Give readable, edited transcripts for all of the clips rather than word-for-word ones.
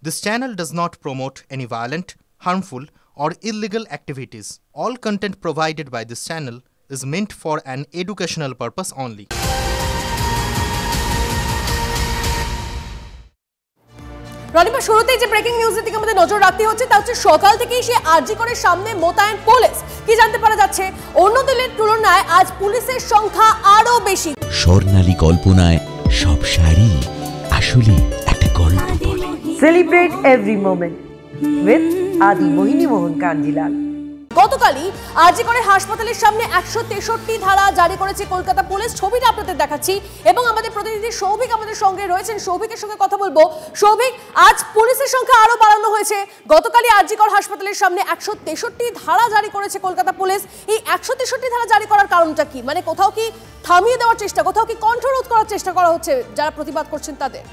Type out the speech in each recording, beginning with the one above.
This channel does not promote any violent, harmful, or illegal activities. All content provided by this channel is meant for an educational purpose only. রনিমা, শুরুতেই যে breaking নিউজের দিকে আমাদের নজর রাখতে হচ্ছে তা হচ্ছে সকাল থেকেই সে আরজি করের সামনে মোতায়েন পুলিশ। কি জানতে পারা যাচ্ছে? অন্য দিনের তুলনায় আজ পুলিশের সংখ্যা আরো বেশি। স্বর্ণালী কল্পনায় সব শাড়ি আসলে একটা গল্প বলে। সেলিব্রেট এভরি মোমেন্ট উইথ আদি মোহিনী মোহন কাঞ্জিলাল। গতকালই আরজি করের হাসপাতালের সামনে 163 ধারা জারি করেছে কলকাতা পুলিশ। ছবিটা আপনাদের দেখাচ্ছি এবং আমাদের প্রতিনিধি সৌভিক আমাদের সঙ্গে রয়েছেন। সৌভিকের সঙ্গে কথা বলবো। সৌভিক, আজ পুলিশের সংখ্যা আরো বাড়ানো হয়েছে। গতকালই আরজি কর হাসপাতালের সামনে 163 ধারা জারি করেছে কলকাতা পুলিশ। এই 163 ধারা জারি করার কারণটা কি? মানে কোথাও কি থামিয়ে দেওয়ার চেষ্টা, কোথাও কি কণ্ঠরোধ করার চেষ্টা করা হচ্ছে যারা প্রতিবাদ করছেন তাদের?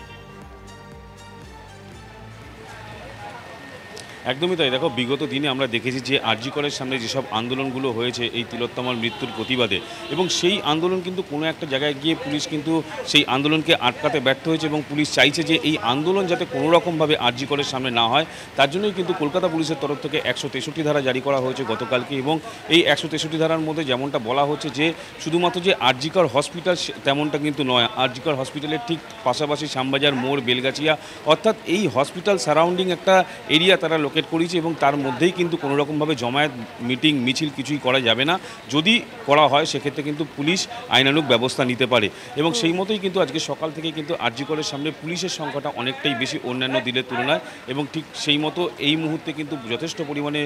একদমই তাই। দেখো, বিগত দিনে আমরা দেখেছি যে আরজি করের সামনে যেসব আন্দোলনগুলো হয়েছে এই তিলোত্তমার মৃত্যুর প্রতিবাদে, এবং সেই আন্দোলন কিন্তু কোনো একটা জায়গায় গিয়ে পুলিশ কিন্তু সেই আন্দোলনকে আটকাতে ব্যর্থ হয়েছে এবং পুলিশ চাইছে যে এই আন্দোলন যাতে কোনো রকমভাবে আরজি করের সামনে না হয়। তার জন্যই কিন্তু কলকাতা পুলিশের তরফ থেকে 163 ধারা জারি করা হয়েছে গতকালকে। এবং এই 163 ধারার মধ্যে যেমনটা বলা হচ্ছে যে শুধুমাত্র যে আরজি কর হসপিটাল তেমনটা কিন্তু নয়, আরজি কর হসপিটালের ঠিক পাশাপাশি শ্যামবাজার মোড়, বেলগাছিয়া, অর্থাৎ এই হসপিটাল সারাউন্ডিং একটা এরিয়া তারা করেছে এবং তার মধ্যেই কিন্তু কোনো রকমভাবে জমায়েত, মিটিং, মিছিল কিছুই করা যাবে না। যদি করা হয় সেক্ষেত্রে কিন্তু পুলিশ আইনানুগ ব্যবস্থা নিতে পারে। এবং সেই মতোই কিন্তু আজকে সকাল থেকে কিন্তু আরজি করের সামনে পুলিশের সংখ্যাটা অনেকটাই বেশি অন্যান্য দিনের তুলনায়, এবং ঠিক সেই মতো এই মুহূর্তে কিন্তু যথেষ্ট পরিমাণে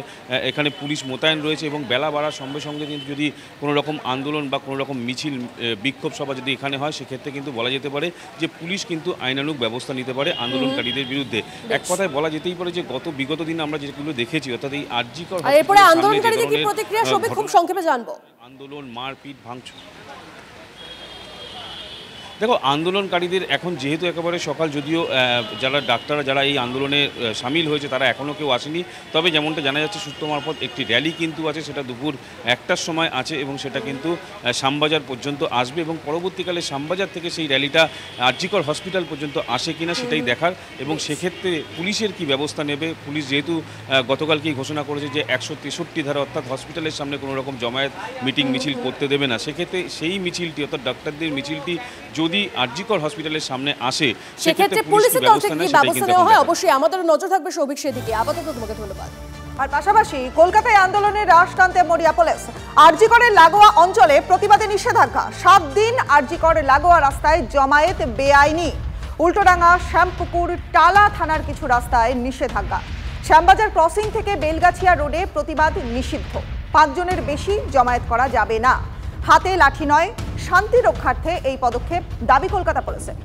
এখানে পুলিশ মোতায়েন রয়েছে। এবং বেলা বাড়ার সঙ্গে সঙ্গে কিন্তু যদি কোনো রকম আন্দোলন বা কোনো রকম মিছিল, বিক্ষোভ সভা যদি এখানে হয় সেক্ষেত্রে কিন্তু বলা যেতে পারে যে পুলিশ কিন্তু আইনানুগ ব্যবস্থা নিতে পারে আন্দোলনকারীদের বিরুদ্ধে। এক কথায় বলা যেতেই পারে যে বিগত দিন আমরা যেগুলো দেখেছি, অর্থাৎ এই আরজি কর এরপরে আন্দোলনকারীদের কি প্রতিক্রিয়া সবে খুব সংক্ষেপে জানবো। আন্দোলন, মারপিট, ভাঙচুর। দেখো, আন্দোলনকারীদের এখন যেহেতু একেবারে সকাল, যদিও যারা ডাক্তাররা যারা এই আন্দোলনে সামিল হয়েছে তারা এখনও কেউ আসেনি, তবে যেমনটা জানা যাচ্ছে সূত্র মারফত একটি র্যালি কিন্তু আছে, সেটা দুপুর 1টার সময় আছে এবং সেটা কিন্তু শ্যামবাজার পর্যন্ত আসবে এবং পরবর্তীকালে শ্যামবাজার থেকে সেই র্যালিটা আরজি কর হসপিটাল পর্যন্ত আসে কিনা সেটাই দেখার। এবং সেক্ষেত্রে পুলিশের কি ব্যবস্থা নেবে। পুলিশ যেহেতু গতকালকেই ঘোষণা করেছে যে 163 ধারা, অর্থাৎ হসপিটালের সামনে কোনো রকম জমায়েত, মিটিং, মিছিল করতে দেবে না, সেক্ষেত্রে সেই মিছিলটি অর্থাৎ ডাক্তারদের মিছিলটি যদি আরজি কর হসপিটালের সামনে আসে সেক্ষেত্রে পুলিশের তরফ থেকে ব্যবস্থা নেওয়া হয়। অবশ্যই আমাদের নজর থাকবে সৌভিক সেদিকে। আপাতত তোমাকে ধন্যবাদ। আর পাশাপাশি কলকাতায় আন্দোলনের রাশ টানতে মরিয়া পুলিশ। আরজি করের লাগোয়া অঞ্চলে প্রতিবাদে নিষেধাজ্ঞা। 7 দিন আরজি করের লাগোয়া রাস্তায় জমায়েত বেআইনি। উল্টোডাঙ্গা, শ্যামপুকুর, টালা থানার কিছু রাস্তায় নিষেধাজ্ঞা। শ্যামবাজার ক্রসিং থেকে বেলগাছিয়া রোডে প্রতিবাদ নিষিদ্ধ। 5 জনের বেশি জমায়েত করা যাবে না। হাতে লাঠি নয়, শান্তি রক্ষার্থে এই পদক্ষেপ, দাবি কলকাতা পুলিশের।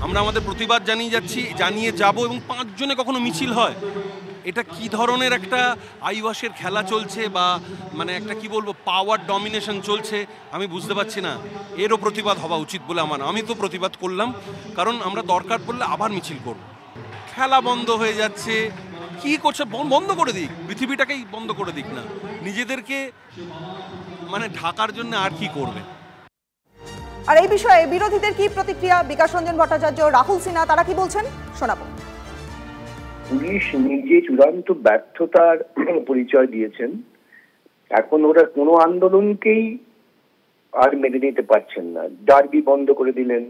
আমরা আমাদের প্রতিবাদ জানিয়ে যাব এবং 5 জনে কখনো মিছিল হয়, এটা কি ধরনের একটা আইওয়াসের খেলা চলছে বা মানে একটা কি বলবো পাওয়ার ডমিনেশন চলছে আমি বুঝতে পারছি না। এরও প্রতিবাদ হওয়া উচিত বলে আমি তো প্রতিবাদ করলাম, কারণ আমরা দরকার পড়লে আবার মিছিল করব। খেলা বন্ধ হয়ে যাচ্ছে, কি করছে বন্ধ করে দিক, পৃথিবীটাকেই বন্ধ করে দিক না, নিজেদেরকে মানে ঢাকার জন্য আর কি করবে। আর এই বিষয়ে বিরোধীদের কি প্রতিক্রিয়া? বিকাশ রঞ্জন ভট্টাচার্য, রাহুল সিনহা, তারা কি বলছেন শোনাবো। পুলিশ নিজে চূড়ান্ত ব্যর্থতার পরিচয় দিয়েছেন। এখন ওরা কোনো আন্দোলনকেই আর মেনে নিতে পারছেন না। ডার্বি বন্ধ করে দিলেন,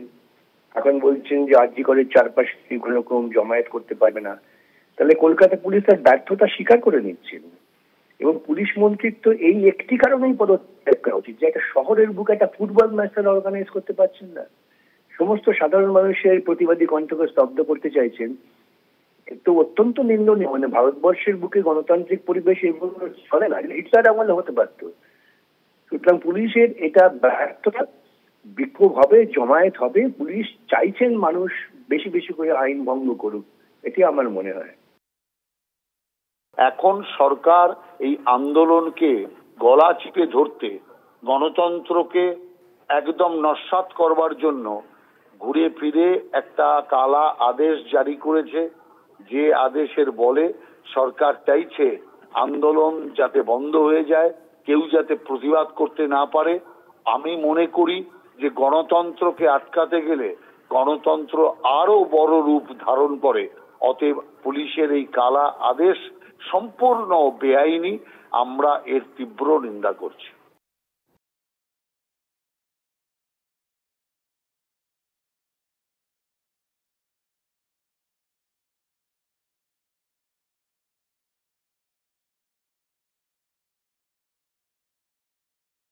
এখন বলছেন যে আরজি করের চারপাশে কোনো রকম জমায়েত করতে পারবে না। তাহলে কলকাতা পুলিশ তার ব্যর্থতা স্বীকার করে নিচ্ছেন। এবং পুলিশ মন্ত্রীর তো এই একটি কারণেই পদত্যাগ করা উচিত যে একটা শহরের বুকে একটা ফুটবল ম্যাচ তারা অর্গানাইজ করতে পারছেন না, সমস্ত সাধারণ মানুষের প্রতিবাদী কণ্ঠকে স্তব্ধ করতে চাইছেন। তো অত্যন্ত নিন্দনীয়। মানে ভারতবর্ষের বুকে গণতান্ত্রিক পরিবেশ এগুলো চলে না, হিটলার আমলে হতে পারত। সুতরাং পুলিশের এটা ব্যর্থতা। বিক্ষোভ হবে, জমায়েত হবে। পুলিশ চাইছেন মানুষ বেশি বেশি করে আইন ভঙ্গ করুক, এটি আমার মনে হয়। এখন সরকার এই আন্দোলনকে গলা চিপে ধরতে, গণতন্ত্রকে একদম নস্যাৎ করবার জন্য ঘুরে ফিরে একটা কালা আদেশ জারি করেছে, যে আদেশের বলে সরকার চাইছে আন্দোলন যাতে বন্ধ হয়ে যায়, কেউ যাতে প্রতিবাদ করতে না পারে। আমি মনে করি যে গণতন্ত্রকে আটকাতে গেলে গণতন্ত্র আরো বড় রূপ ধারণ করে। অতএব পুলিশের এই কালা আদেশ সম্পূর্ণ বেআইনি, আমরা এর তীব্র নিন্দা করছি।